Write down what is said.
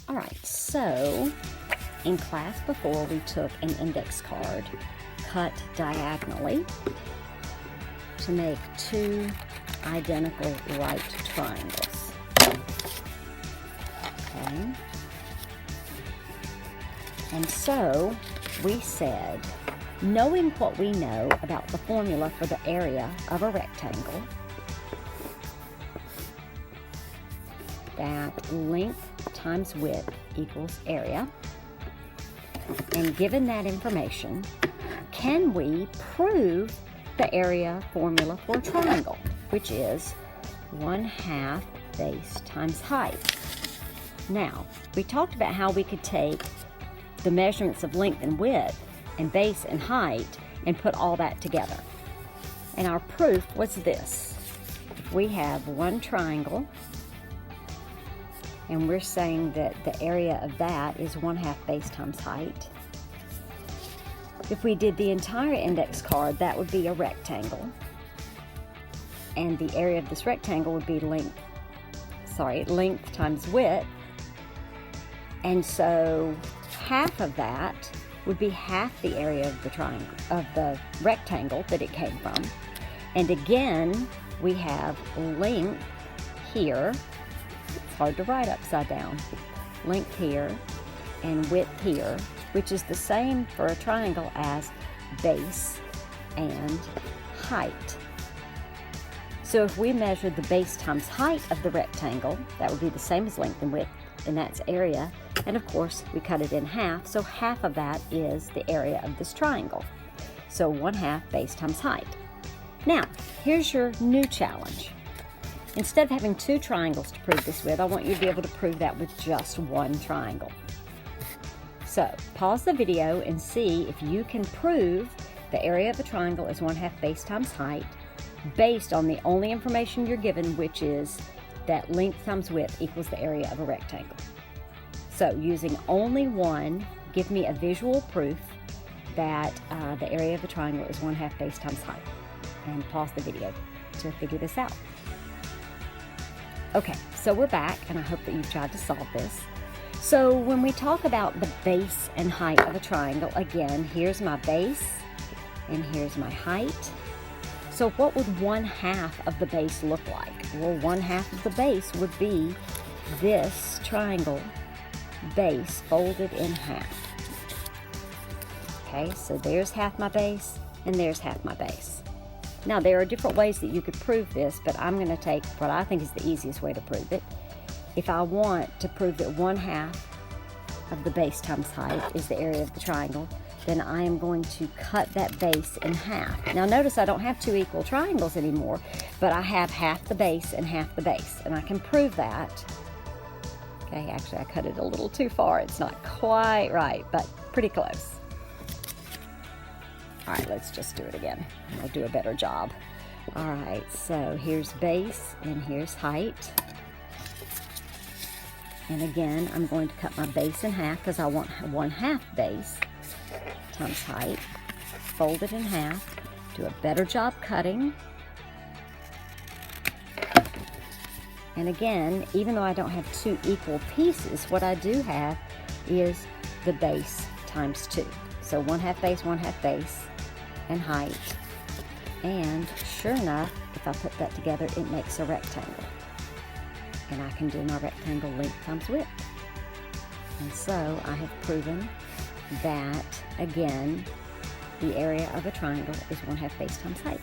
All right, so in class before we took an index card cut diagonally to make two identical right triangles. Okay. And so we said, knowing what we know about the formula for the area of a rectangle, that length times width equals area, and given that information, can we prove the area formula for a triangle, which is 1/2 base times height? Now, we talked about how we could take the measurements of length and width and base and height and put all that together. And our proof was this. If we have one triangle, and we're saying that the area of that is 1/2 base times height. If we did the entire index card, that would be a rectangle. And the area of this rectangle would be length times width. And so half of that would be half the area of the triangle, of the rectangle that it came from. And again, we have length here. It's hard to write upside down. Length here and width here, which is the same for a triangle as base and height. So if we measured the base times height of the rectangle, that would be the same as length and width, and that's area. And of course, we cut it in half, so half of that is the area of this triangle. So 1/2 base times height. Now, here's your new challenge. Instead of having two triangles to prove this with, I want you to be able to prove that with just one triangle. So, pause the video and see if you can prove the area of a triangle is 1/2 base times height based on the only information you're given, which is that length times width equals the area of a rectangle. So, using only one, give me a visual proof that the area of a triangle is 1/2 base times height. And pause the video to figure this out. Okay, so we're back, and I hope that you've tried to solve this. So when we talk about the base and height of a triangle, again, here's my base, and here's my height. So what would 1/2 of the base look like? Well, 1/2 of the base would be this triangle base folded in half. Okay, so there's half my base, and there's half my base. Now, there are different ways that you could prove this, but I'm going to take what I think is the easiest way to prove it. If I want to prove that 1/2 of the base times height is the area of the triangle, then I am going to cut that base in half. Now, notice I don't have two equal triangles anymore, but I have half the base and half the base, and I can prove that. Okay, actually, I cut it a little too far. It's not quite right, but pretty close. All right, let's just do it again. I'll do a better job. All right, so here's base and here's height. And again, I'm going to cut my base in half because I want 1/2 base times height. Fold it in half. Do a better job cutting. And again, even though I don't have two equal pieces, what I do have is the base times 2. So 1/2 base, 1/2 base, and height. And sure enough, if I put that together, it makes a rectangle. And I can do my rectangle length times width. And so I have proven that, again, the area of a triangle is 1/2 base times height.